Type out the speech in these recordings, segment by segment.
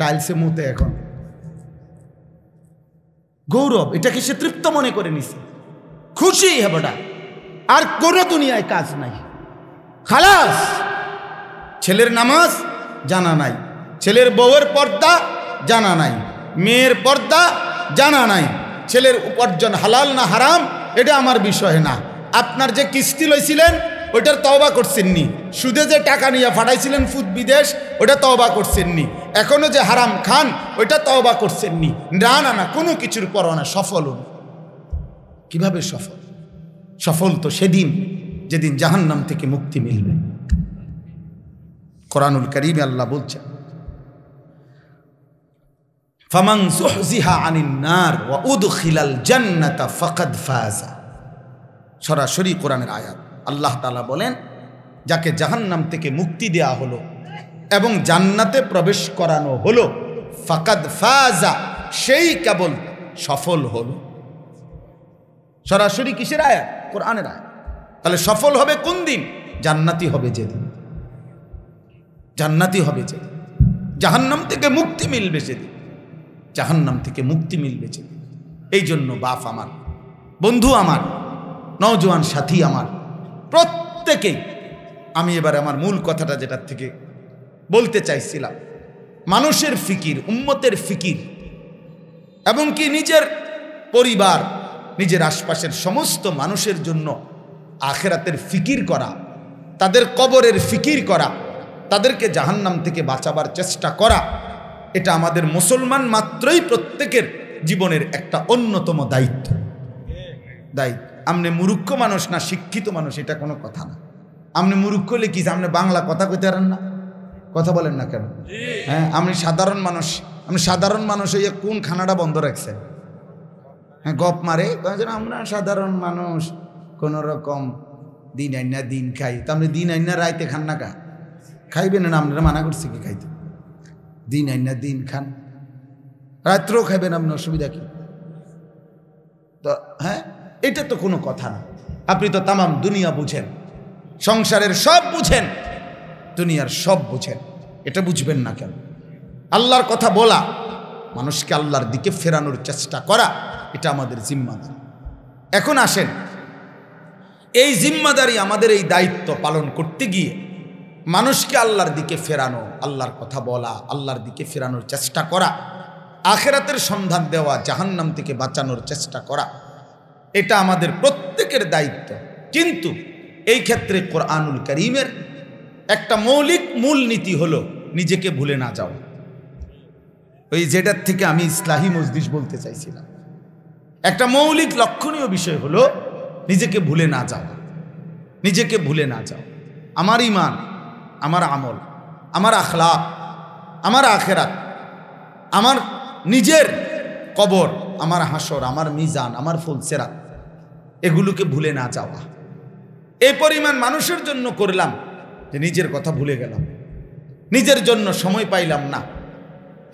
টাইলসে মুতে এখন গৌরব, এটাকে সে তৃপ্ত মনে করে নিছে, খুশি হবেটা, আর কোনো দুনিয়ায় কাজ নাই। খালাস, ছেলের নামাজ জানা নাই, ছেলের বউয়ের পর্দা জানা নাই, মেয়ের পর্দা জানা নাই, ছেলের উপার্জন হালাল না হারাম এটা আমার বিষয় না। আপনার যে কিস্তি লইছিলেন ওইটার তওবা করছেননি, সুদে যে টাকা নিয়ে ফাটাইছিলেন ফুদ বিদেশ ওটা তওবা করছেননি, এখনো যে হারাম খান ওইটা তওবা করছেননি। না না না, কোনো কিছুর পরোয়া না। সফল হন। কিভাবে সফল? সফল তো সেদিন যেদিন জাহান্নাম থেকে মুক্তি মিলবে। কোরআনুল কারীমে আল্লাহ বলছেন, ফামান যুহজিহা আনিন নার ওয়া উদখিলাল জান্নাতা ফাকাদ ফাযা। সরাসরি কোরআনের আয়াত। আল্লাহ তাআলা বলেন, যাকে জাহান্নাম থেকে মুক্তি দেয়া হলো এবং জান্নাতে প্রবেশ করানো হলো, ফাকাদ ফাযা, সেই কেবল সফল হলো। সরাসরি কিসের আয়াত? কোরআনের আয়াত। তাহলে সফল হবে কোন দিন? জান্নাতি হবে যেদিন, জান্নাতি হবে যেদিন, জাহান্নাম থেকে মুক্তি মিলবে সেদিন, জাহান্নাম থেকে মুক্তি মিলবে যেদিন। এই জন্য বাপ আমার, বন্ধু আমার, নওজোয়ান সাথী আমার, প্রত্যেকেই, আমি এবার আমার মূল কথাটা যেটার থেকে বলতে চাইছিলাম, মানুষের ফিকির, উম্মতের ফিকির, এবং কি নিজের পরিবার, নিজের আশপাশের সমস্ত মানুষের জন্য আখিরাতের ফিকির করা, তাদের কবরের ফিকির করা, তাদেরকে জাহান্নাম থেকে বাঁচাবার চেষ্টা করা, এটা আমাদের মুসলমান মাত্রই প্রত্যেকের জীবনের একটা অন্যতম দায়িত্ব। আপনি মূর্খ মানুষ না শিক্ষিত মানুষ এটা কোনো কথা না। আপনি মূর্খ হলে কি আপনি বাংলা কথা কইতে পারেন না? কথা বলেন না কেন? হ্যাঁ, আপনি সাধারণ মানুষ, আপনি সাধারণ মানুষ হইয়া কোন খানাটা বন্ধ রাখছেন? হ্যাঁ, গপ মারে, আমরা সাধারণ মানুষ কোন রকম দিন আইনা দিন খাই। তো আপনি দিন আইনা রাইতে খান না কা? খাইবেন না? আপনারা মানা করছি কি খাইতে? দিন আইনা দিন খান, রাত্রেও খাইবেন, আপনি অসুবিধা কি? তো হ্যাঁ, এটা তো কোনো কথা না। আপনি তো তামাম দুনিয়া বুঝেন, সংসারের সব বুঝেন, দুনিয়ার সব বুঝেন, এটা বুঝবেন না কেন? আল্লাহর কথা বলা, মানুষকে আল্লাহর দিকে ফেরানোর চেষ্টা করা, এটা আমাদের জিম্মাদারি। এখন আসেন, এই জিম্মাদারি, আমাদের এই দায়িত্ব পালন করতে গিয়ে মানুষকে আল্লাহর দিকে ফেরানো, আল্লাহর কথা বলা, আল্লাহর দিকে ফেরানোর চেষ্টা করা, আখিরাতের সন্ধান দেওয়া, জাহান্নাম থেকে বাঁচানোর চেষ্টা করা, এটা আমাদের প্রত্যেকের দায়িত্ব। কিন্তু এই ক্ষেত্রে কোরআনুল কারীমের একটা মৌলিক মূলনীতি হলো নিজেকে ভুলে না যাও। ওই যেটার থেকে আমি ইসলাহি মজলিস বলতে চাইছিলাম, একটা মৌলিক লক্ষণীয় বিষয় হলো নিজেকে ভুলে না যাও, নিজেকে ভুলে না যাও। আমার ঈমান, আমার আমল, আমার আখলাক, আমার আখিরাত, আমার নিজের কবর, আমার হাসর, আমার মিজান, আমার ফুলসেরাত, এগুলোকে ভুলে না যাওয়া। এই পরিমাণ মানুষের জন্য করলাম যে নিজের কথা ভুলে গেলাম, নিজের জন্য সময় পাইলাম না,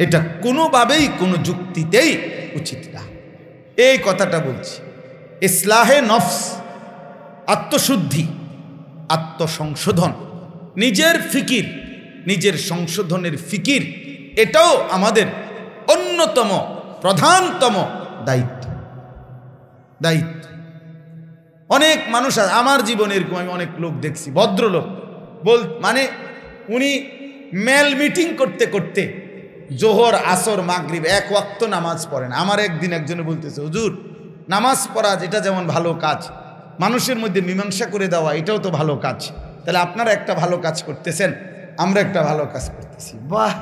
এটা কোনোভাবেই কোনো যুক্তিতেই উচিত না। এই কথাটা বলছি। ইসলাহে নফস, আত্মশুদ্ধি, আত্মসংশোধন, নিজের ফিকির, নিজের সংশোধনের ফিকির, এটাও আমাদের অন্যতম প্রধানতম দায়িত্ব। দায়িত্ব। অনেক মানুষ, আমার জীবনে এরকম আমি অনেক লোক দেখছি, ভদ্রলোক মানে উনি মেল মিটিং করতে করতে জোহর, আসর, মাগরিব এক ওয়াক্ত নামাজ পড়েন। আমার একদিন একজনে বলতেছে, হুজুর নামাজ পড়া যেটা যেমন ভালো কাজ, মানুষের মধ্যে মীমাংসা করে দেওয়া এটাও তো ভালো কাজ, তাহলে আপনারা একটা ভালো কাজ করতেছেন, আমরা একটা ভালো কাজ করতেছি। বাহ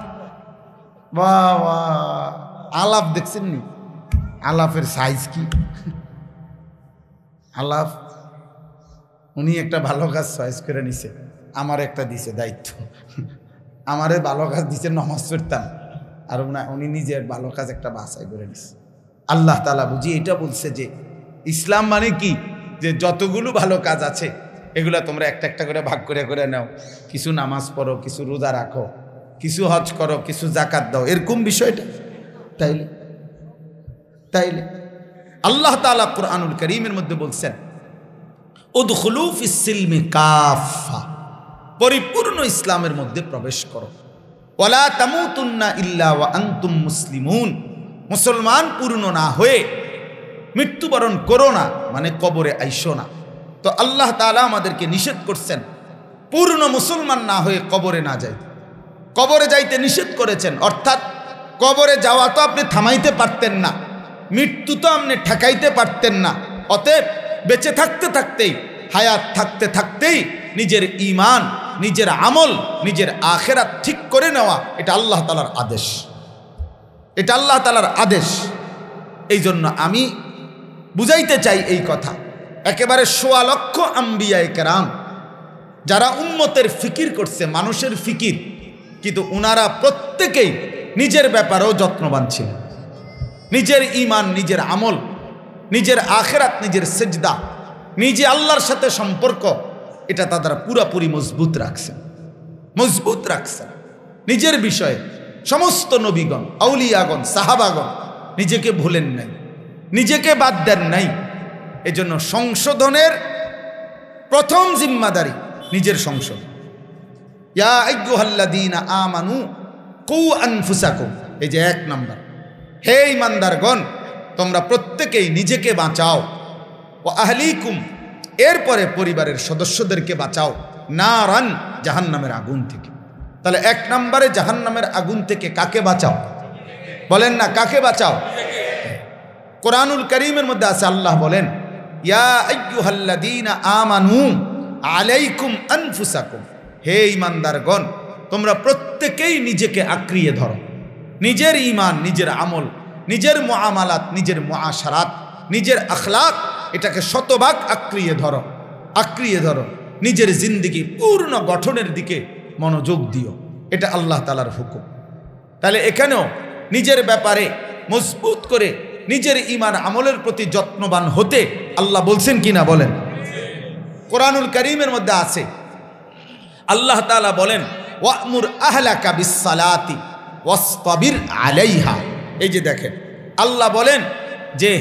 বাহ বাহ! আলাপ দেখছেন নি? আলাপের সাইজ কি! আলাপ, উনি একটা ভালো কাজ চয়েস করে নিছে, আমার একটা দিছে দায়িত্ব, আমারে ভালো কাজ দিছে নামাজ পড়তাম, আর উনি নিজের ভালো কাজ একটা বাছাই করে নিছে। আল্লাহ তাআলা বুঝি এটা বলছে যে ইসলাম মানে কি, যে যতগুলো ভালো কাজ আছে এগুলা তোমরা একটা একটা করে ভাগ করে করে নাও, কিছু নামাজ পড়ো, কিছু রোজা রাখো, কিছু হজ করো, কিছু যাকাত দাও, এরকম বিষয়টা। তাইলে তাইলে আল্লাহ তাআলা কুরআনুল কারীমের মধ্যে বলছেন, উদখুলু ফিস সিলমি কাফা, পরিপূর্ণ ইসলামের মধ্যে প্রবেশ করো। ওয়ালা তামুতুন্না ইল্লা ওয়া আনতুম মুসলিমুন, মুসলমান পূর্ণ না হয়ে মৃত্যুবরণ করো না, মানে কবরে আইসো না। তো আল্লাহ তাআলা আমাদেরকে নিষেধ করছেন পূর্ণ মুসলমান না হয়ে কবরে না যাইতে। কবরে যাইতে নিষেধ করেছেন, অর্থাৎ কবরে যাওয়া তো আপনি থামাইতে পারতেন না, মৃত্যু তো আপনি ঠেকাইতে পারতেন না। অতএব বেঁচে থাকতে থাকতেই, হায়াত থাকতে থাকতেই নিজের ঈমান, নিজের আমল, নিজের আখিরাত ঠিক করে নেওয়া, এটা আল্লাহ তাআলার আদেশ, এটা আল্লাহ তাআলার আদেশ। এই জন্য আমি বুঝাইতে চাই এই কথা, একেবারে ১৬ লক্ষ আম্বিয়ায়ে কেরাম যারা উম্মতের ফিকির করছে, মানুষের ফিকির, কিন্তু উনারা প্রত্যেকেই নিজের ব্যাপারেও যত্নবান ছিলেন। নিজের ঈমান, নিজের আমল, নিজের আখিরাত, নিজের সিজদা, নিজে আল্লাহর সাথে সম্পর্ক, এটা তারা পুরাপুরি মজবুত রাখছেন, মজবুত রাখছেন। নিজের বিষয়ে সমস্ত নবীগণ, আউলিয়াগণ, সাহাবাগণ নিজেকে ভুলেন নাই, নিজেকে বাদ দেন নাই। এজন্য সংশোধনের প্রথম জিম্মাদারি নিজের সংশোধন। ইয়া আইয়ুহাল্লাযীনা আমানু কু আনফুসাকুম, এই যে ১ নাম্বার, হে ঈমানদারগণ তোমরা প্রত্যেকেই নিজেকে বাঁচাও, ওয়া আহলিকুম, এরপরে পরিবারের সদস্যদেরকে বাঁচাও, নারান, জাহান্নামের আগুন থেকে। তাহলে ১ নম্বরে জাহান্নামের আগুন থেকে কাকে বাঁচাও? বলেন না, কাকে বাঁচাও? কোরআনুল কারীমের মধ্যে আছে, আল্লাহ বলেন ইয়া আইয়ুহাল্লাযীনা আমানু আলাইকুম আনফুসাকুম, হে ঈমানদারগণ তোমরা প্রত্যেকেই নিজেকে আঁকড়িয়ে ধরো, নিজের ঈমান, নিজের আমল, নিজের মুআমালাত, নিজের মুআশারাত, নিজের আখলাক, এটাকে শতভাগ আঁকড়িয়ে ধরো, আঁকড়িয়ে ধরো। নিজের জিন্দেগি পূর্ণ গঠনের দিকে মনোযোগ দিও, এটা আল্লাহ তাআলার হুকুম। তাহলে এখানেও নিজের ব্যাপারে মজবুত করে নিজের ঈমান আমলের প্রতি যত্নবান হতে আল্লাহ বলছেন কিনা বলেন? কোরআনুল কারীমের মধ্যে আছে, আল্লাহ তাআলা বলেন ওয়া'মুর আহলাকা বিস-সালাতি ওয়াসতাবির আলাইহা। এই যে দেখেন, আল্লাহ বলেন যে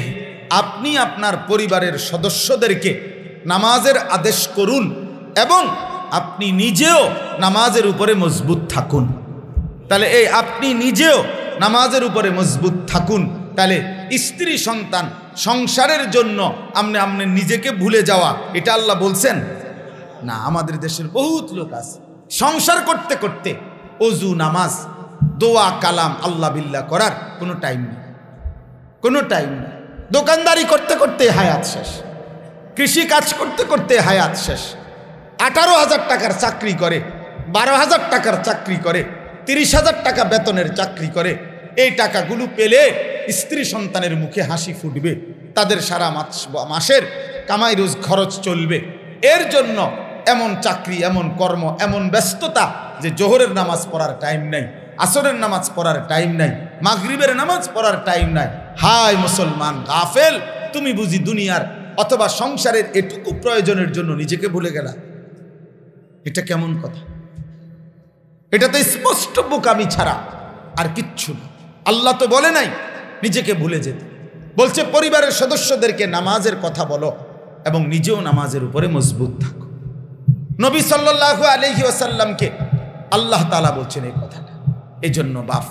আপনি আপনার পরিবারের সদস্যদেরকে নামাজের আদেশ করুন এবং আপনি নিজেও নামাজের উপরে মজবুত থাকুন। তাহলে এই আপনি নিজেও নামাজের উপরে মজবুত থাকুন, তাহলে স্ত্রী, সন্তান, সংসারের জন্য আপনি নিজেকে ভুলে যাওয়া, এটা আল্লাহ বলছেন না। আমাদের দেশের বহুত লোক আছে সংসার করতে করতে ওযু, নামাজ, দোয়া, কালাম, আল্লাহ বিল্লাহ করার কোনো টাইম নেই, কোনো টাইম নেই। দোকানদারি করতে করতে হায়াত শেষ, কৃষি কাজ করতে করতে হায়াত শেষ। 18,000 টাকার চাকরি করে, 12,000 টাকার চাকরি করে, 30,000 টাকা বেতনের চাকরি করে। এই টাকাগুলো পেলে স্ত্রী সন্তানের মুখে হাসি ফুটবে, তাদের সারা মাসের কামাই রোজ খরচ চলবে। এর জন্য এমন চাকরি, এমন কর্ম, এমন ব্যস্ততা যে জোহরের নামাজ পড়ার টাইম নাই, আসরের নামাজ পড়ার টাইম নাই, মাগরিবের নামাজ পড়ার টাইম নাই। হায় মুসলমান গাফেল, তুমি বুঝি দুনিয়ার অথবা সংসারের এটুকু প্রয়োজনের জন্য নিজেকে ভুলে গেলা? এটা কেমন কথা? এটা তো স্পষ্ট বোকামি ছাড়া আর কিচ্ছু না। আল্লাহ তো বলে নাই নিজেকে ভুলে যেতে, বলছে পরিবারের সদস্যদেরকে নামাজের কথা বলো এবং নিজেও নামাজের উপরে মজবুত থাকো। নবী সাল্লাল্লাহু আলাইহি ওয়াসাল্লামকে আল্লাহ তাআলা বলছেন এই কথাটা। এই জন্য বাপ,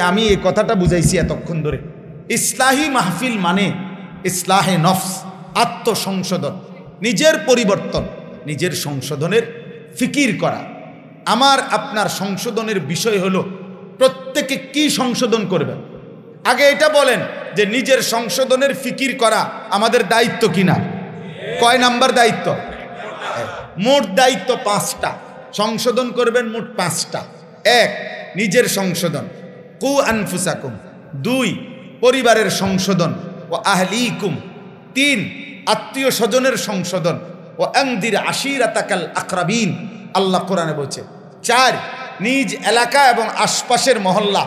আমি এই কথাটা বুঝাইছি এতক্ষণ ধরে। ইসলাহি মাহফিল মানে ইসলাহে নফস, আত্মসংশোধন, নিজের পরিবর্তন, নিজের সংশোধনের ফিকির করা। আমার আপনার সংশোধনের বিষয় হলো প্রত্যেকে কি সংশোধন করবেন। আগে এটা বলেন যে নিজের সংশোধনের ফিকির করা আমাদের দায়িত্ব কিনা? কয় নাম্বার দায়িত্ব? মোট দায়িত্ব 5টা। সংশোধন করবেন মোট 5টা। 1, নিজের সংশোধন, কু আনফুসাকুম। 2, পরিবারের সংশোধন, ও আহলিকুম। 3, আত্মীয় স্বজনের সংশোধন, ও আনদির আশিরাতাকাল আকরাবিন, আল্লাহ কোরআনে বলছে। 4, নিজ এলাকা এবং আশপাশের মহল্লা,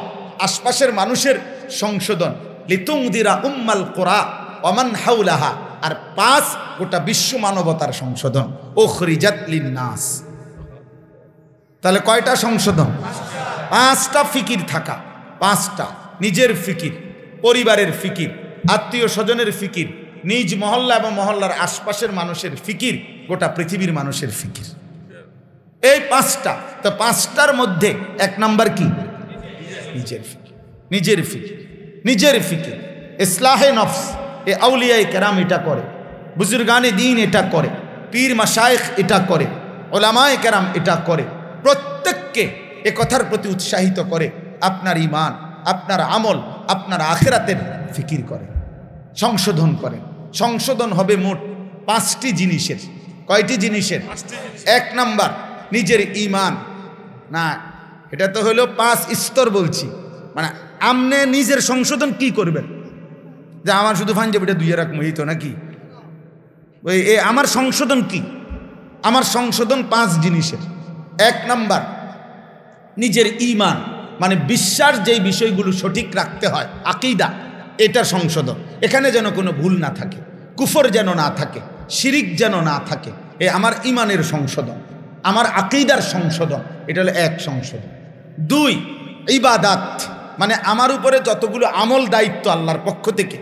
আশপাশের মানুষের সংশোধন, লিতুনদিরা উম্মাল কুরা ওয়ামান হাওলাহা। আর 5, গোটা বিশ্ব মানবতার সংশোধন, উখরিজাত লিন্নাস। তাহলে কয়টা সংশোধন? 5টা ফিকির থাকা। 5টা, নিজের ফিকির, পরিবারের ফিকির, আত্মীয় স্বজনের ফিকির, নিজ মহল্লা এবং মহল্লার আশপাশের মানুষের ফিকির, গোটা পৃথিবীর মানুষের ফিকির। এই পাঁচটা। তো পাঁচটার মধ্যে এক নাম্বার কি? নিজের ফিকির, নিজের ফিকির, নিজের ফিকির। ইসলাহে নফস এ আউলিয়ায়ে কেরাম এটা করে, বুজুর্গানে দ্বীন এটা করে, পীর মাশায়েখ এটা করে, ওলামায়ে কেরাম এটা করে। প্রত্যেককে এ কথার প্রতি উৎসাহিত করে আপনার ঈমান, আপনার আমল, আপনার আখিরাতের ফিকির করে, সংশোধন করে। সংশোধন হবে মোট পাঁচটি জিনিসের। কয়টি জিনিসের? এক নাম্বার নিজের ঈমান। না, এটা তো হলো 5 স্তর বলছি। মানে আমনে নিজের সংশোধন কি করবেন? যে আমার শুধু পাঞ্জাবিটা দুইয়ে রাখ মহিত নাকি? ওই আমার সংশোধন কি? আমার সংশোধন 5 জিনিসের। এক নাম্বার নিজের ঈমান, মানে বিশ্বাস যেই বিষয়গুলো সঠিক রাখতে হয়, আকীদা, এটা সংশোধন। এখানে যেন কোনো ভুল না থাকে, কুফর যেন না থাকে, শিরিক যেন না থাকে। এ আমার ঈমানের সংশোধন, আমার আকীদার সংশোধন। এটা হলো এক সংশোধন। 2 ইবাদাত, মানে আমার উপরে যতগুলো আমল দায়িত্ব আল্লাহর পক্ষ থেকে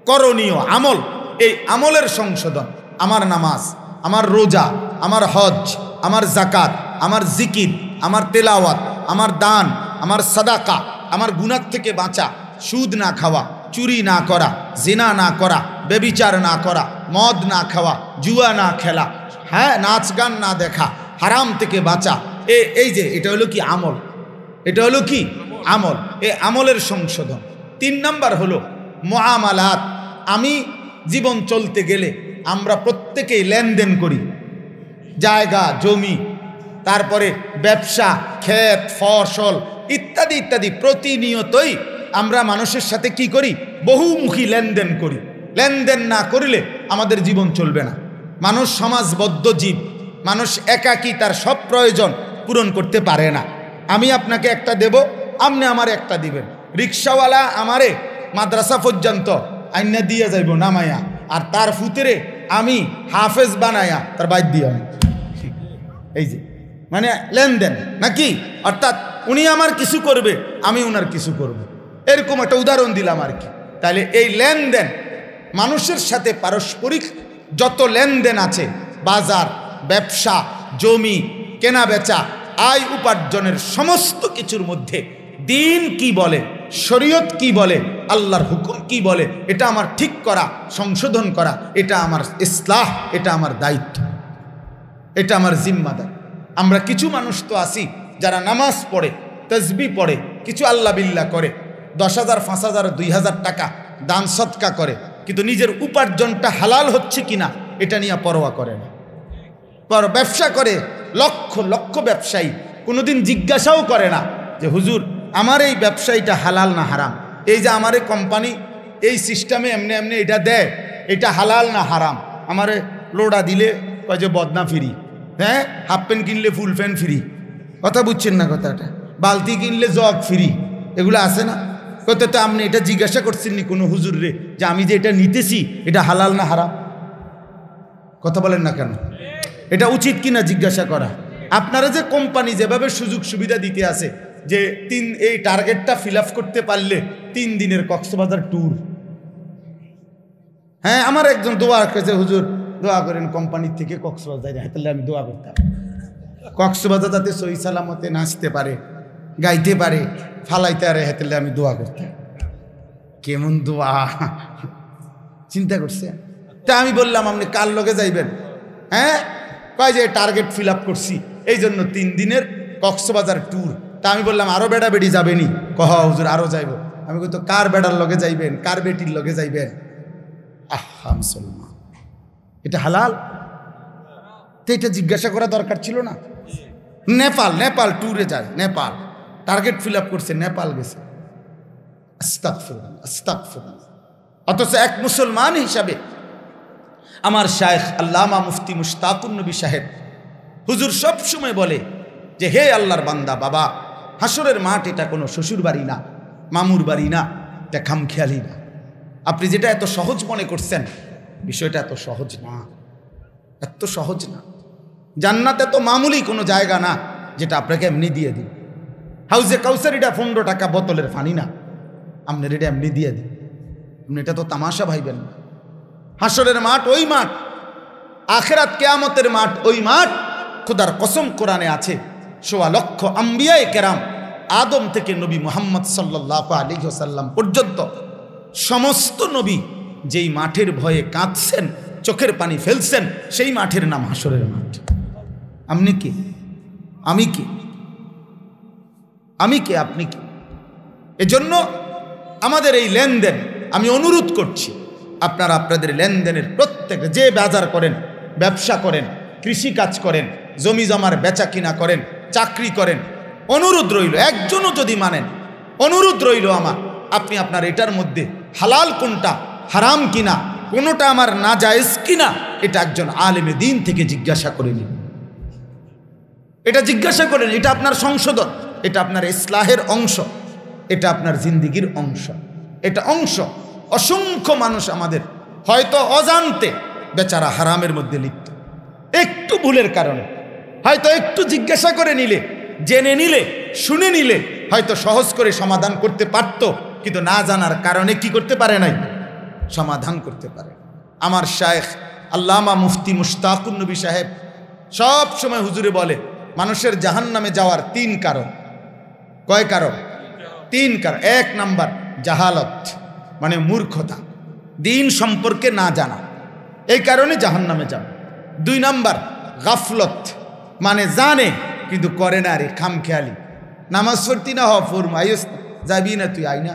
করণীয় আমল, এই আমলের সংশোধন। আমার নামাজ, আমার রোজা, আমার হজ, আমার যাকাত, আমার জিকির, আমার তেলাওয়াত, আমার দান, আমার সাদাকা, আমার গুনাহ থেকে বাঁচা, সুদ না খাওয়া, চুরি না করা, জিনা না করা, ব্যভিচার না করা, মদ না খাওয়া, জুয়া না খেলা, হ্যাঁ, নাচ গান না দেখা, হারাম থেকে বাঁচা। এই যে এটা হলো কি? আমল। এটা হলো কি? আমল। এই আমলের সংশোধন। 3 নাম্বার হলো মুআমালাত। আমি জীবন চলতে গেলে আমরা প্রত্যেকেই লেনদেন করি, জায়গা জমি, তারপরে ব্যবসা, ক্ষেত ফসল ইত্যাদি ইত্যাদি। প্রতিনিয়তই আমরা মানুষের সাথে কি করি? বহুমুখী লেনদেন করি। লেনদেন না করলে আমাদের জীবন চলবে না। মানুষ সমাজবদ্ধ জীব, মানুষ একাকী তার সব প্রয়োজন পূরণ করতে পারে না। আমি আপনাকে একটা দেব, আপনি আমার একটা দিবেন। রিক্সাওয়ালা আমারে মাদ্রাসা পর্যন্ত আইনা দিয়ে যাইব নামায়া, আর তার ফুতেরে আমি হাফেজ বানায়া তার বাইর দিয়ে। এই যে মানে লেনদেন নাকি? অর্থাৎ উনি আমার কিছু করবে, আমি উনার কিছু করব, এরকম একটা উদাহরণ দিলাম আর কি। তাহলে এই লেনদেন, মানুষের সাথে পারস্পরিক যত লেনদেন আছে, বাজার, ব্যবসা, জমি কেনা বেচা, আয় উপার্জনের সমস্ত কিছুর মধ্যে দিন কি বলে, শরীয়ত কি বলে, আল্লাহর হুকুম কি বলে, এটা আমার ঠিক করা, সংশোধন করা, এটা আমার ইসলাহ, এটা আমার দায়িত্ব, এটা আমার জিম্মাদার। আমরা কিছু মানুষ তো আছি যারা নামাজ পড়ে, তাসবিহ পড়ে, কিছু আল্লাহ বিল্লাহ করে, 10,000 5,000 2,000 টাকা দান সদকা করে, কিন্তু নিজের উপার্জনটা হালাল হচ্ছে কিনা এটা নিয়ে পরোয়া করে না। ব্যবসা করে লক্ষ লক্ষ ব্যবসায়ী, কোনোদিন জিজ্ঞাসাও করে না যে হুজুর আমার এই ব্যবসায়ীটা হালাল না হারাম, এই যে আমার এই কোম্পানি এই সিস্টেমে এমনি এমনি এটা দেয়, এটা হালাল না হারাম। আমারে লোডা দিলে কয় যে বদনা ফ্রি, হ্যাঁ, হাফ প্যান্ট কিনলে ফুল প্যান্ট ফ্রি। কথা বুঝছেন না কথাটা? বালতি কিনলে জগ ফ্রি, এগুলো আছে না? কত তো আপনি এটা জিজ্ঞাসা করছেন নি কোনো হুজুর রে যে আমি যে এটা নিতেছি এটা হালাল না হারাম? কথা বলেন না কেন? এটা উচিত কিনা জিজ্ঞাসা করা? আপনারা যে কোম্পানি যেভাবে সুযোগ সুবিধা দিতে আছে যে এই টার্গেটটা ফিল আপ করতে পারলে 3 দিনের কক্সবাজার ট্যুর। হ্যাঁ, আমার একজন দোয়া করেছে, হুজুর দোয়া করেন কোম্পানির থেকে কক্সবাজার যায়, তাহলে আমি দোয়া করতাম কক্সবাজার যাতে সহি সালামতে নাচতে পারে, গাইতে পারে, ফালাইতে পারে, তাহলে আমি দোয়া করতাম। কেমন দোয়া চিন্তা করছে? তা আমি বললাম আপনি কার লগে যাইবেন? হ্যাঁ, কয় যে টার্গেট ফিল আপ করছি এই জন্য 3 দিনের কক্সবাজার ট্যুর। তা আমি বললাম আরো বেড়া বেড়ি যাবেনি? কহ হুজুর আরো যাইব। আমি কই তো কার বেড়ার লগে যাইবেন, কার বেটির লগে যাইবেন? আহা মুসলমান, এটা হালাল? তো এটা জিজ্ঞাসা করা দরকার ছিল না? নেপাল ট্যুরে যায়, নেপাল টার্গেট ফিল আপ করছে, নেপাল গেছে। আস্তাগফিরুল্লাহ, আস্তাগফিরুল্লাহ। অথচ এক মুসলমান হিসাবে আমার শায়েখ আল্লামা মুফতি মুশতাকুন নবী সাহেব হুজুর সব সময় বলে যে হে আল্লাহর বান্দা, বাবা হাসরের মাঠ এটা কোনো শ্বশুর বাড়ি না, মামুর বাড়ি না, এটা খামখেয়ালি না। আপনি যেটা এত সহজ মনে করছেন, বিষয়টা এত সহজ না, এত সহজ না। জান্নাত এত মামুলি কোনো জায়গা না যেটা আপনাকে এমনি দিয়ে দিন। হাউজে কাউসার এটা 15 টাকা বোতলের পানি না, আপনার এটা এমনি দিয়ে দিন। আপনি এটা তো তামাশা ভাইবেন না। হাসরের মাঠ ওই মাঠ, আখেরাত কিয়ামতের মাঠ ওই মাঠ খুদার কসম কোরআনে আছে, সোয়া লক্ষ আম্বিয়ায়ে কেরাম আদম থেকে নবী মুহাম্মদ সাল্লাল্লাহু আলাইহি ওয়াসাল্লাম পর্যন্ত সমস্ত নবী যেই মাঠের ভয়ে কাঁদছেন, চোখের পানি ফেলছেন, সেই মাঠের নাম হাসরের মাঠ। আপনি কি? আমি কি? আমি কে? আপনি কি? এজন্য আমাদের এই লেনদেন, আমি অনুরোধ করছি আপনারা আপনাদের লেনদেনের প্রত্যেক, যে বাজার করেন, ব্যবসা করেন, কৃষি কাজ করেন, জমি জমার বেচা কিনা করেন, চাকরি করেন, অনুরোধ রইল, একজনও যদি মানেন, অনুরোধ রইল আমার, আপনি আপনার এটার মধ্যে হালাল কোনটা, হারাম কিনা, কোনোটা আমার না জায়েজ কিনা, এটা একজন আলেমে দিন থেকে জিজ্ঞাসা করে নিন। এটা জিজ্ঞাসা করেন, এটা আপনার সংশোধন, এটা আপনার ইসলাহের অংশ, এটা আপনার জিন্দিগির অংশ, এটা অংশ। অসংখ্য মানুষ আমাদের হয়তো অজান্তে বেচারা হারামের মধ্যে লিপ্ত, একটু ভুলের কারণে, হয়তো একটু জিজ্ঞাসা করে নিলে, জেনে নিলে, শুনে নিলে হয়তো সহজ করে সমাধান করতে পারত, কিন্তু না জানার কারণে কি করতে পারে নাই, সমাধান করতে পারে। আমার শায়েখ আল্লামা মুফতি মুশতাকুন নবী সাহেব সব সময় হুজুরে বলে, মানুষের জাহান্নামে যাওয়ার 3 কারণ। কয় কারণ? 3 কারণ। 1 নাম্বার জাহালত, মানে মূর্খতা, দিন সম্পর্কে না জানা, এই কারণে জাহান্নামে যাবে। 2 নাম্বার গাফলত, মানে জানে কিন্তু করে না, রে খামখেয়ালি, নামাজ পড়তি না, ফরম আইস যাবি না, তুই আই না,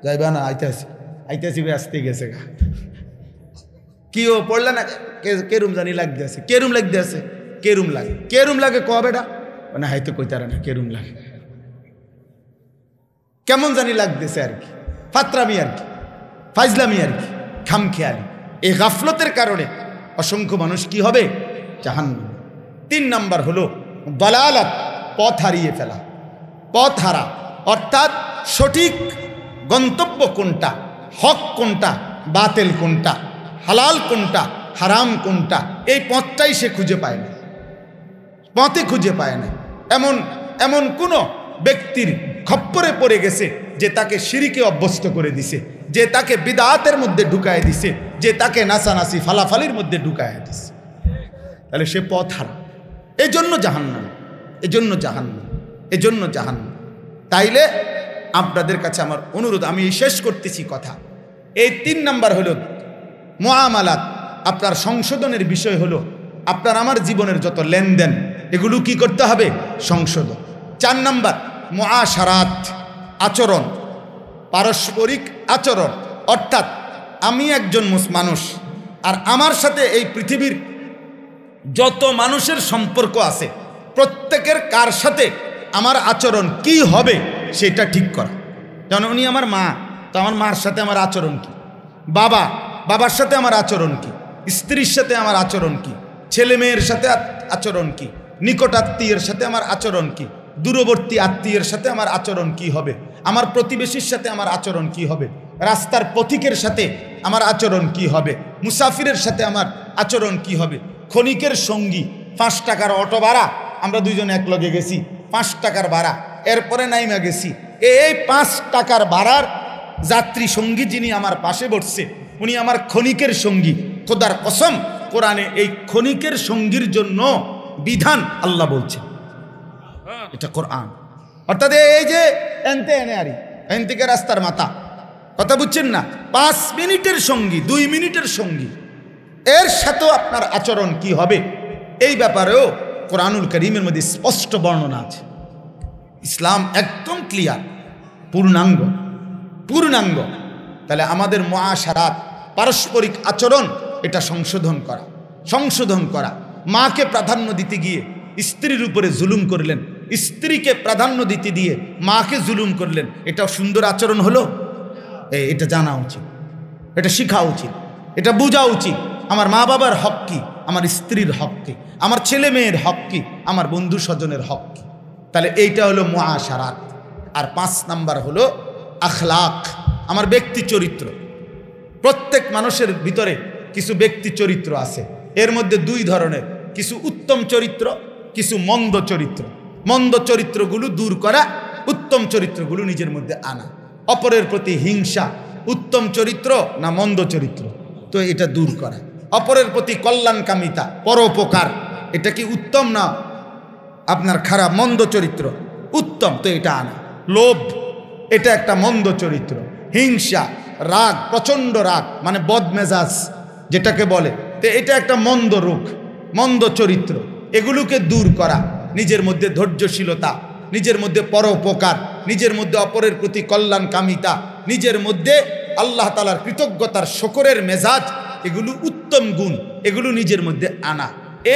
যাইবা না, আইতাছি আসতে গেছে গা, কি ও পড়লে না, কেরুম জানি লাগতে আছে, কেরুম লাগতে আছে, কেরুম লাগে, কেরুম লাগে কবেটা, মানে হয়তো কইতারা না, কেরুম লাগে, কেমন জানি লাগতেছে আর কি, ফাতরামি আর কি, ফাইজলামি আর কি, খামখেয়ালি। এই গাফলতের কারণে অসংখ্য মানুষ কি হবে? জাহান্নামে। 3 নাম্বার হলো দালালাত, পথ হারিয়ে ফেলা, পথ হারা, অর্থাৎ সঠিক গন্তব্য কোনটা, হক কোনটা, বাতিল কোনটা, হালাল কোনটা, হারাম কোনটা, এই পথটাই সে খুঁজে পায় না, পথে খুঁজে পায় না। এমন কোন ব্যক্তির খপ্পরে পড়ে গেছে যে তাকে শিরিকে অভ্যস্ত করে দিছে, যে তাকে বিদআতের মধ্যে ঢুকায় দিছে, যে তাকে নাসানাসি ফালাফালির মধ্যে ঢুকায় দিছে, তাহলে সে পথ হারা। এই জন্য জাহান্নাম, এজন্য জাহান্নাম, এজন্য জাহান্নাম। তাইলে আপনাদের কাছে আমার অনুরোধ, আমি শেষ করতেছি কথা, এই 3 নাম্বার হলো মুআমালাত, আপনার সংশোধনের বিষয় হলো আপনার আমার জীবনের যত লেনদেন, এগুলো কি করতে হবে? সংশোধন। 4 নাম্বার মুআশারাত, আচরণ, পারস্পরিক আচরণ, অর্থাৎ আমি একজন মানুষ, আর আমার সাথে এই পৃথিবীর যত মানুষের সম্পর্ক আছে, প্রত্যেকের কার সাথে আমার আচরণ কি হবে সেটা ঠিক করা। যেমন উনি আমার মা, তো আমার মার সাথে আমার আচরণ কি, বাবার সাথে আমার আচরণ কি, স্ত্রীর সাথে আমার আচরণ কি, ছেলে মেয়ের সাথে আচরণ কি, নিকট আত্মীয়ের সাথে আমার আচরণ কি, দূরবর্তী আত্মীয়ের সাথে আমার আচরণ কি হবে, আমার প্রতিবেশীর সাথে আমার আচরণ কি হবে, রাস্তার পথিকের সাথে আমার আচরণ কি হবে, মুসাফিরের সাথে আমার আচরণ কি হবে, ক্ষণিকের সঙ্গী, 5 টাকার অটো ভাড়া, আমরা দুইজন এক লগে গেছি, 5 টাকার ভাড়া, এরপরে নাইমা গেছি, এই 5 টাকার ভাড়ার যাত্রী সঙ্গী যিনি আমার পাশে বসছে, উনি আমার ক্ষণিকের সঙ্গী। খোদার কসম, কোরআনে এই ক্ষণিকের সঙ্গীর জন্য বিধান আল্লাহ বলছে, এটা কোরআন। অর্থাৎ এই যে এনতে এনে আরি এন থেকে রাস্তার মাথা, কথা বুঝছেন না, 5 মিনিটের সঙ্গী, 2 মিনিটের সঙ্গী, এর সাথেও আপনার আচরণ কি হবে, এই ব্যাপারেও কোরআনুল কারীমের মধ্যে স্পষ্ট বর্ণনা আছে। ইসলাম একদম ক্লিয়ার, পূর্ণাঙ্গ। তাহলে আমাদের মুআশারাত, পারস্পরিক আচরণ, এটা সংশোধন করা। মাকে প্রাধান্য দিতে গিয়ে স্ত্রীর উপরে জুলুম করলেন, স্ত্রীকে প্রাধান্য দিতে দিয়ে মাকে জুলুম করলেন, এটা সুন্দর আচরণ হলো? এটা জানা উচিত, এটা শেখা উচিত, এটা বোঝা উচিত। আমার মা বাবার হক কি, আমার স্ত্রীর হক কি, আমার ছেলে মেয়ের হক কি, আমার বন্ধু স্বজনের হক কি। তাহলে এইটা হলো মুআশারাত। আর 5 নাম্বার হলো আখলাক, আমার ব্যক্তি চরিত্র। প্রত্যেক মানুষের ভিতরে কিছু ব্যক্তি চরিত্র আছে, এর মধ্যে 2 ধরনের, কিছু উত্তম চরিত্র, কিছু মন্দ চরিত্র। মন্দ চরিত্রগুলো দূর করা, উত্তম চরিত্রগুলো নিজের মধ্যে আনা। অপরের প্রতি হিংসা উত্তম চরিত্র না মন্দ চরিত্র? তো এটা দূর করা। অপরের প্রতি কল্যাণকামিতা, পরোপকার, এটা কি উত্তম না আপনার খারাপ মন্দ চরিত্র? উত্তম তো এটা আনা। লোভ এটা একটা মন্দ চরিত্র। হিংসা, রাগ, প্রচণ্ড রাগ মানে বদমেজাজ যেটাকে বলে, তো এটা একটা মন্দ রূপ, মন্দ চরিত্র। এগুলোকে দূর করা, নিজের মধ্যে ধৈর্যশীলতা, নিজের মধ্যে পরোপকার, নিজের মধ্যে অপরের প্রতি কল্যাণকামিতা, নিজের মধ্যে আল্লাহ তাআলার কৃতজ্ঞতার শকরের মেজাজ, এগুলো উত্তম গুণ, এগুলো নিজের মধ্যে আনা।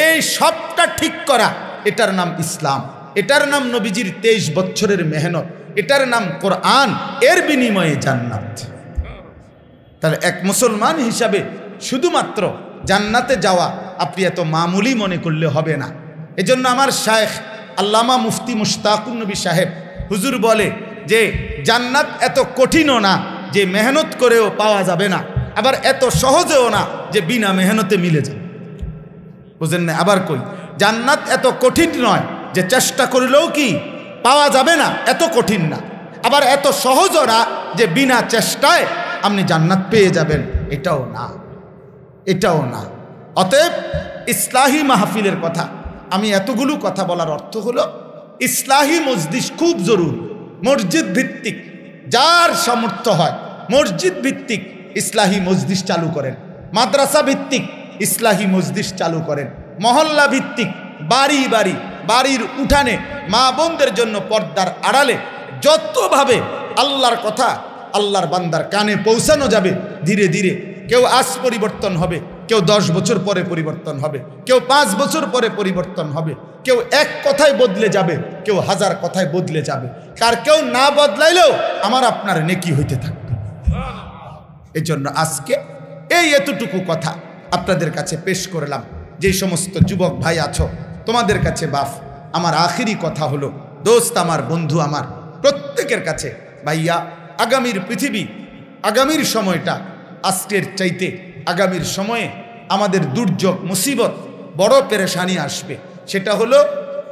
এই সবটা ঠিক করা, এটার নাম ইসলাম, এটার নাম নবীজির 23 বছরের মেহনত, এটার নাম কোরআন, এর বিনিময়ে জান্নাত। তাহলে এক মুসলমান হিসাবে শুধুমাত্র জান্নাতে যাওয়া আপনি এত মামুলি মনে করলে হবে না। এজন্য আমার শায়েখ আল্লামা মুফতি মুশতাকুন নবী সাহেব হুজুর বলে যে জান্নাত এত কঠিনও না যে মেহনত করেও পাওয়া যাবে না, আবার এত সহজেও না যে বিনা মেহনতে মিলে যাবে। বুঝেন না? আবার কই, জান্নাত এত কঠিন নয় যে চেষ্টা করলেও কি পাওয়া যাবে না, এত কঠিন না। আবার এত সহজও না যে বিনা চেষ্টায় আপনি জান্নাত পেয়ে যাবেন, এটাও না, এটাও না। অতএব ইসলাহি মাহফিলের কথা, আমি এতগুলো কথা বলার অর্থ হলো ইসলাহি মজলিস খুব জরুরি। মসজিদ ভিত্তিক যার সামর্থ্য হয় মসজিদ ভিত্তিক ইসলাহি মজলিস চালু করেন, মাদ্রাসা ভিত্তিক ইসলাহি মজলিস চালু করেন, মহল্লা ভিত্তিক বাড়ি বাড়ি, বাড়ির উঠানে মা বোনদের জন্য পর্দার আড়ালে যতভাবে আল্লাহর কথা আল্লাহর বান্দার কানে পৌঁছানো যাবে, ধীরে ধীরে কেউ আজ পরিবর্তন হবে, কেউ 10 বছর পরে পরিবর্তন হবে, কেউ 5 বছর পরে পরিবর্তন হবে, কেউ এক কথায় বদলে যাবে, কেউ 1000 কথায় বদলে যাবে। কার কেউ না বদলাইলেও আমার আপনার নেকি হইতে থাকবে। এই জন্য আজকে এই এতটুকু কথা আপনাদের কাছে পেশ করলাম। যে সমস্ত যুবক ভাই আছো তোমাদের কাছে বাপ আমার আখিরি কথা হলো, দোস্ত আমার, বন্ধু আমার, প্রত্যেকের কাছে ভাইয়া, আগামীর পৃথিবী, আগামীর সময়টা আজকের চাইতে আগামীর সময়ে আমাদের দুর্যোগ মুসিবত বড় পেরেশানি আসবে। সেটা হলো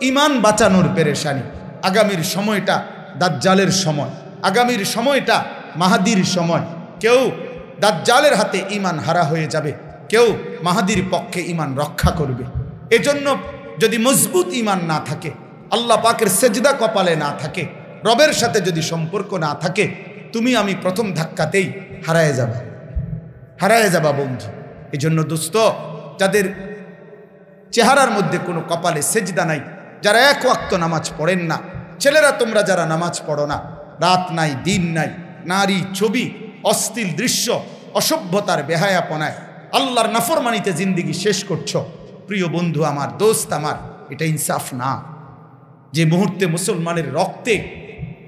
ইমান বাঁচানোর পেরেশানি। আগামীর সময়টা দাজ্জালের সময়, আগামীর সময়টা মাহাদির সময়। কেউ দাজ্জালের হাতে ইমান হারা হয়ে যাবে, কেউ মাহাদির পক্ষে ইমান রক্ষা করবে। এজন্য যদি মজবুত ইমান না থাকে, আল্লাহ পাকের সেজদা কপালে না থাকে, রবের সাথে যদি সম্পর্ক না থাকে, তুমি আমি প্রথম ধাক্কাতেই হারায় যাবা, হারায় যাবা বন্ধু। এজন্য দোস্ত, যাদের চেহারার মধ্যে কোনো কপালে সেজদা নাই, যারা এক ওয়াক্ত নামাজ পড়েন না, ছেলেরা তোমরা যারা নামাজ পড়ো না, রাত নাই দিন নাই, নারী ছবি, অশ্লীল দৃশ্য, অসভ্যতার বেহায়াপনায় আল্লাহর নাফরমানিতে জিন্দিগি শেষ করছো, প্রিয় বন্ধু আমার, দোস্ত আমার, এটা ইনসাফ না। যে মুহূর্তে মুসলমানের রক্তে,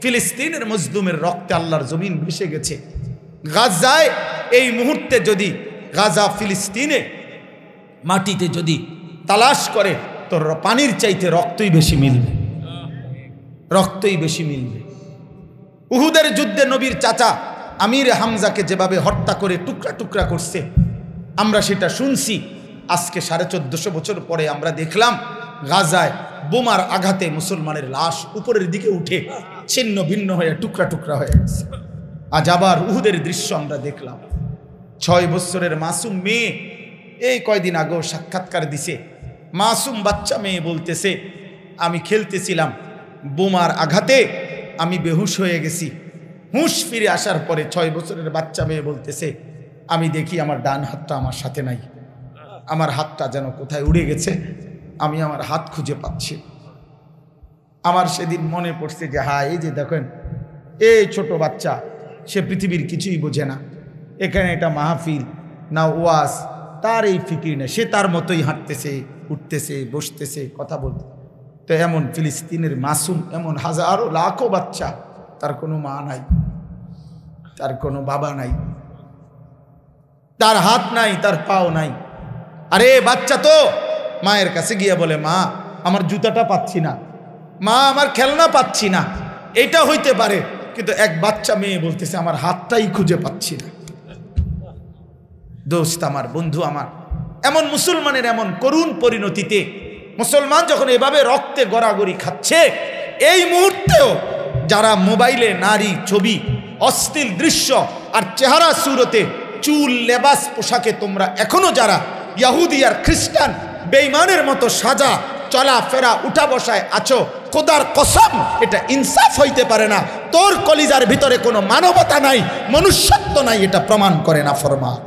ফিলিস্তিনের মজলুমের রক্তে আল্লাহর জমিন ভেসে গেছে, গাজায় এই মুহূর্তে যদি গাজা ফিলিস্তিনে মাটিতে যদি তালাশ করে, তোর পানির চাইতে রক্তই বেশি মিলবে, রক্তই বেশি মিলবে। উহুদের যুদ্ধে নবীর চাচা আমির হামজাকে যেভাবে হত্যা করে টুকরা টুকরা করছে, আমরা সেটা শুনছি। আজকে 1450 বছর পরে আমরা দেখলাম গাজায় বোমার আঘাতে মুসলমানের লাশ উপরের দিকে উঠে ছিন্ন ভিন্ন হয়ে টুকরা টুকরা হয়ে গেছে। আজ আবার উহুদের দৃশ্য আমরা দেখলাম। 6 বছরের মাসুম মেয়ে, এই কয়দিন আগেও সাক্ষাৎকার দিছে, মাসুম বাচ্চা মেয়ে বলতেছে, আমি খেলতেছিলাম, বোমার আঘাতে আমি বেহুশ হয়ে গেছি। হুঁশ ফিরে আসার পরে 6 বছরের বাচ্চা মেয়ে বলতেছে, আমি দেখি আমার ডান হাতটা আমার সাথে নাই, আমার হাতটা যেন কোথায় উড়ে গেছে, আমি আমার হাত খুঁজে পাচ্ছি। আমার সেদিন মনে পড়ছে যে হ্যাঁ, এই যে দেখেন, এই ছোট বাচ্চা, সে পৃথিবীর কিছুই বোঝে না, এখানে এটা মাহফিল না ওয়াজ, তার এই ফিকির নেই, সে তার মতোই হাঁটতেছে, উঠতেছে, বসতেছে, কথা বলতে। তো এমন ফিলিস্তিনের মাসুম, এমন হাজারো লাখো বাচ্চা, তার কোনো মা নাই, তার কোনো বাবা নাই, তার হাত নাই, তার পাও নাই। আরে বাচ্চা তো মায়ের কাছে গিয়ে বলে, মা আমার জুতাটা পাচ্ছি না, মা আমার খেলনা পাচ্ছি না। এটা হইতে পারে, কিন্তু এক বাচ্চা মেয়ে বলতেছে আমার হাতটাই খুঁজে পাচ্ছি না। দোস্ত আমার, বন্ধু আমার, এমন মুসলমানের এমন করুণ পরিণতিতে মুসলমান যখন এভাবে রক্তে গড়াগড়ি খাচ্ছে, এই মুহূর্তেও যারা মোবাইলে নারী ছবি, অশ্লীল দৃশ্য আর চেহারা সুরতে, চুল, লেবাস, পোশাকে তোমরা এখনো যারা ইহুদি আর খ্রিস্টান বেঈমানের মতো সাজা চলা ফেরা উঠা বসায় আছো, খোদার কসম এটা ইনসাফ হইতে পারে না। তোর কলিজার ভিতরে কোনো মানবতা নাই, মনুষ্যত্ব নাই, এটা প্রমাণ করে না ফরমান।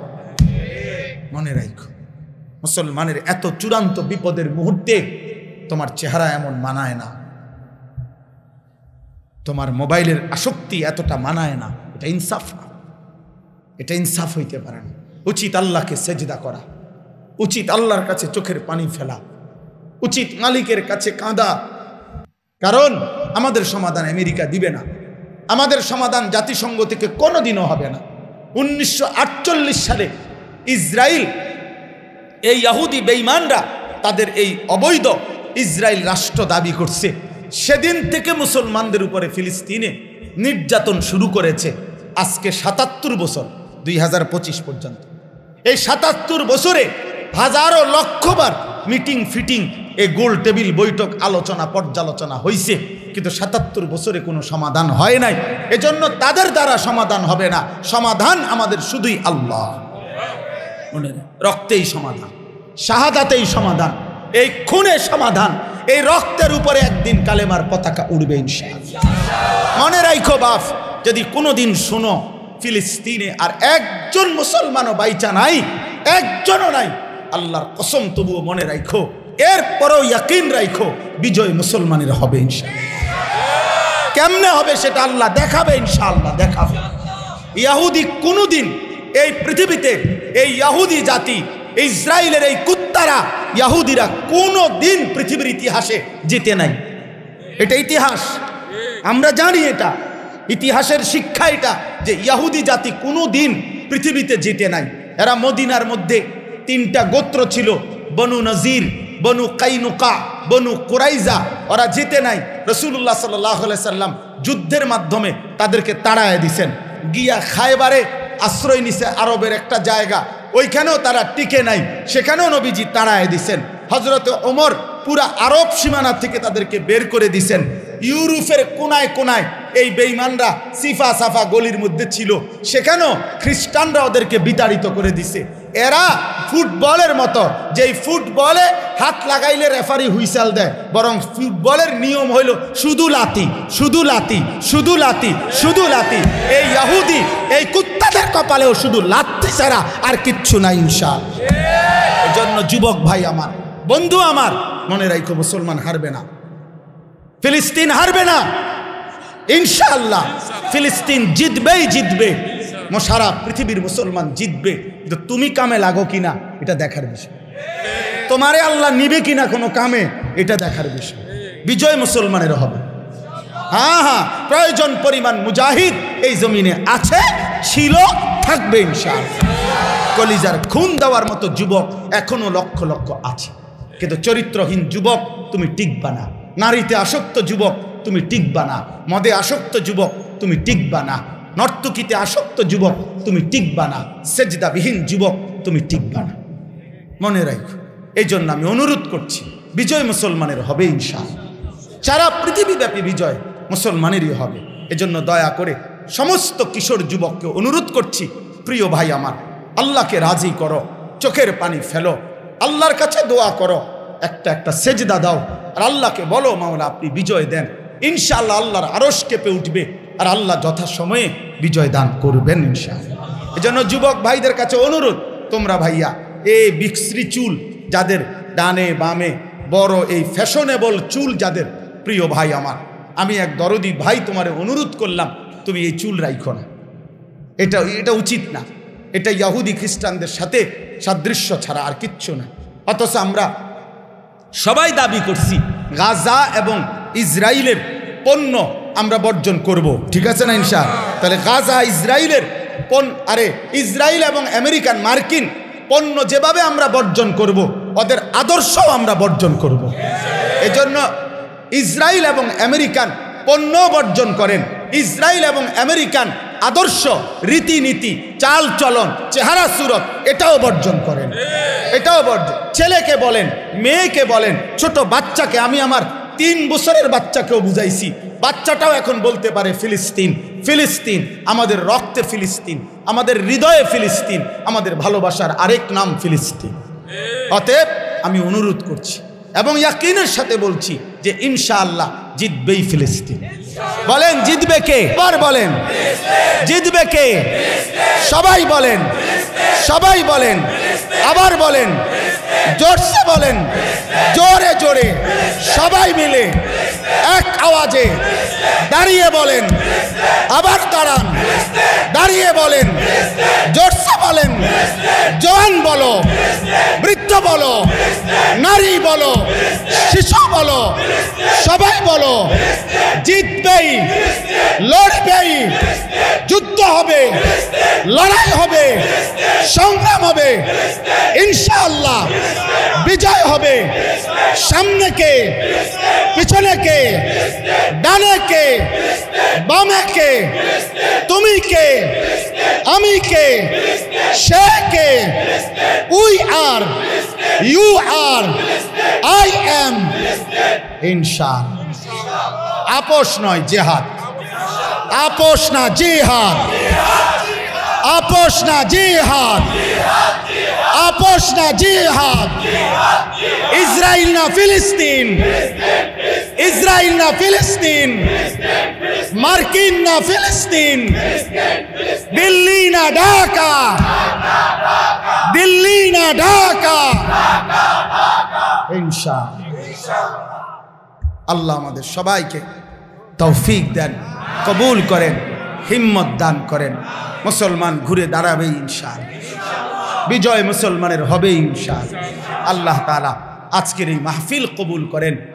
মনে রাখো, মুসলমানের এত চূড়ান্ত বিপদের মুহূর্তে তোমার চেহারা এমন মানায় না, তোমার মোবাইলের আসক্তি এতটা মানায় না, এটা ইনসাফ না, এটা ইনসাফ হইতে পারে না। উচিত আল্লাহকে সেজদা করা, উচিত আল্লাহর কাছে চোখের পানি ফেলা, উচিত মালিকের কাছে কাঁদা। কারণ আমাদের সমাধান আমেরিকা দিবে না, আমাদের সমাধান জাতিসংঘ থেকে কোনোদিনও হবে না। 1948 সালে ইসরায়েল, এই ইহুদি বেঈমানরা তাদের এই অবৈধ ইসরায়েল রাষ্ট্র দাবি করছে, সেদিন থেকে মুসলমানদের উপরে ফিলিস্তিনে নির্যাতন শুরু করেছে। আজকে 77 বছর, 2025 পর্যন্ত। এই 77 বছরে হাজারো লক্ষবার মিটিং ফিটিং, এই গোল টেবিল বৈঠক, আলোচনা পর্যালোচনা হয়েছে, কিন্তু 77 বছরে কোনো সমাধান হয় নাই। এজন্য তাদের দ্বারা সমাধান হবে না, সমাধান আমাদের শুধুই আল্লাহ। রক্তেই সমাধান, শাহাদাতেই সমাধান, এই খুনে সমাধান, এই রক্তের উপরে একদিন কালেমার পতাকা উড়বে ইনশাআল্লাহ। মনে রাখো বাপ, যদি কোনোদিন শুনো ফিলিস্তিনে আর একজন মুসলমানও বাইচা নাই, একজনও নাই, আল্লাহর কসম তবুও মনে রাখো, এরপরেও ইয়াকিন রাখো, বিজয় মুসলমানের হবে ইনশাআল্লাহ। কেমনে হবে সেটা আল্লাহ দেখাবে ইনশাআল্লাহ, দেখাবে। ইহুদি কোনোদিন এই পৃথিবীতে, এই ইহুদি জাতি, ইসরায়েলের এই কুত্তারা, ইহুদিরা কোনো দিন পৃথিবীর ইতিহাসে জিতে নাই। এটা ইতিহাস, আমরা জানি, এটা ইতিহাসের শিক্ষা এটা, যে ইহুদি জাতি কোনো দিন পৃথিবীতে জিতে নাই। এরা মদিনার মধ্যে 3টা গোত্র ছিল, বনু নজির, বনু কাইনুকা, বনু কুরাইজা, ওরা জিতে নাই। রাসূলুল্লাহ সাল্লাল্লাহু আলাইহি সাল্লাম যুদ্ধের মাধ্যমে তাদেরকে তাড়ায় দিছেন, গিয়া খায়বারে আশ্রয় নিছে, আরবের একটা জায়গা, ওইখানেও তারা টিকে নাই, সেখানেও নবীজি তাড়ায় দিছেন। হযরত ওমর পুরা আরব সীমানা থেকে তাদেরকে বের করে দিছেন। ইউরোপের কোনায় কোনায় এই বেঈমানরা সিফা সাফা গলির মধ্যে ছিল, সেখানেও খ্রিস্টানরা ওদেরকে বিতাড়িত করে দিছে। এরা ফুটবলের মতো, যেই ফুটবলে হাত লাগাইলে রেফারি হুইসেল দেয়, বরং ফুটবলের নিয়ম হইল শুধু লাতি, শুধু লাতি, শুধু লাতি, শুধু লাতি। এই ইহুদি, এই কুত্তাদের কপালেও শুধু লাত্তি ছাড়া আর কিচ্ছু নাই ইনশাআল্লাহ। এজন্য যুবক ভাই আমার, বন্ধু আমার, মনে রাখো, মুসলমান হারবে না, ফিলিস্তিন হারবে না ইনশাআল্লাহ। ফিলিস্তিন জিতবেই জিতবে, সারা পৃথিবীর মুসলমান জিতবে। কিন্তু তুমি কামে লাগো কিনা এটা দেখার বিষয়, তোমারে আল্লাহ নিবে কিনা কোনো কামে এটা দেখার বিষয়। বিজয় মুসলমানের হবে। হ্যাঁ হ্যাঁ, প্রয়োজন পরিমাণ মুজাহিদ এই জমিনে আছে, ছিল, থাকবে ইনশাআল্লাহ। কলিজার খুন দেওয়ার মতো যুবক এখনো লক্ষ লক্ষ আছে, কিন্তু চরিত্রহীন যুবক তুমি টিকবা না। নারীতে আসক্ত যুবক তুমি টিকবা না, মদে আসক্ত যুবক তুমি টিকবা না, নর্তকীতে আসক্ত যুবক তুমি টিকবা না, সেজদাবিহীন যুবক তুমি টিকবা না। মনে রাখো, এই জন্য আমি অনুরোধ করছি, বিজয় মুসলমানের হবে ইনশাআল্লাহ। সারা পৃথিবীব্যাপী বিজয় মুসলমানেরই হবে। এজন্য দয়া করে সমস্ত কিশোর যুবককে অনুরোধ করছি, প্রিয় ভাই আমার, আল্লাহকে রাজি করো, চোখের পানি ফেলো, আল্লাহর কাছে দোয়া করো, একটা একটা সেজদা দাও, আর আল্লাহকে বলো, মাওলা আপনি বিজয় দেন। ইনশাআল্লাহ আল্লাহর আরশ কেঁপে উঠবে, আর আল্লাহ যথাসময়ে বিজয় দান করবেন ইনশাআল্লাহ। এজন্য যুবক ভাইদের কাছে অনুরোধ, তোমরা ভাইয়া এই বিক্সরি চুল যাদের, ডানে বামে বড় এই ফ্যাশনেবল চুল যাদের, প্রিয় ভাই আমার, আমি এক দরদি ভাই তোমারে অনুরোধ করলাম, তুমি এই চুল রাখো না, এটা উচিত না। এটা ইহুদি খ্রিস্টানদের সাথে সাদৃশ্য ছাড়া আর কিচ্ছু না। অথচ আমরা সবাই দাবি করছি গাজা এবং ইসরায়েলের পণ্য আমরা বর্জন করব, ঠিক আছে না ইনশাআল্লাহ? তাহলে গাজা ইসরায়েলের আরে ইসরায়েল এবং আমেরিকান মার্কিন পণ্য যেভাবে আমরা বর্জন করব, ওদের আদর্শও আমরা বর্জন করব। এজন্য ইসরায়েল এবং আমেরিকান পণ্য বর্জন করেন, ইসরায়েল এবং আমেরিকান আদর্শ, রীতিনীতি, চাল চলন, চেহারা সুরত, এটাও বর্জন করেন, এটাও বর্জন। ছেলেকে বলেন, মেয়েকে বলেন, ছোট বাচ্চাকে, আমি আমার 3 বছরের বাচ্চাকেও বুঝাইছি, বাচ্চাটাও এখন বলতে পারে ফিলিস্তিন, ফিলিস্তিন, আমাদের রক্তে ফিলিস্তিন, আমাদের হৃদয়ে ফিলিস্তিন, আমাদের ভালোবাসার আরেক নাম ফিলিস্তিন। অতএব আমি অনুরোধ করছি এবং ইয়াকিনের সাথে বলছি যে ইনশাআল্লাহ জিতবেই ফিলিস্তিন। বলেন জিতবে কে? আবার বলেন জিতবে কে? সবাই বলেন, সবাই বলেন, আবার বলেন, জোরসে বলেন, জোরে জোরে সবাই মিলে এক আওয়াজে দাঁড়িয়ে বলেন, আবার দাঁড়ান, দাঁড়িয়ে বলেন, জোরসে বলেন, জওয়ান বলো, বৃদ্ধ বলো, নারী বলো, শিশু বলো, সবাই বলো জিতবেই, লড়বেই, যুদ্ধ হবে, লড়াই হবে, সংগ্রাম হবে, ইনশাআল্লাহ বিজয় হবে। সামনে কে, পিছনে কে, ডানে কে, বামে কে, তুমি কে, আমি কে, সে কে, we are, you are, I am, ইনশাআল্লাহ। আপোষ নয়, জিহাদ। আপোষ না, জিহাদ। আপোষ না, জিহাদ। আপোষ না, জিহাদ। ইসরায়েল না ফিলিস্তিন, ইসরায়েল না ফিলিস্তিন, মার্কিন না ফিলিস্তিন, দিল্লি না ঢাকা, দিল্লি না ঢাকা, ইনশাআল্লাহ। আল্লাহ আমাদের সবাইকে তৌফিক দেন, কবুল করেন, হিম্মত দান করেন। মুসলমান ঘুরে দাঁড়াবে ইনশাআল্লাহ, বিজয় মুসলমানের হবে ইনশাআল্লাহ। আল্লাহ তাআলা আজকের এই মাহফিল কবুল করেন।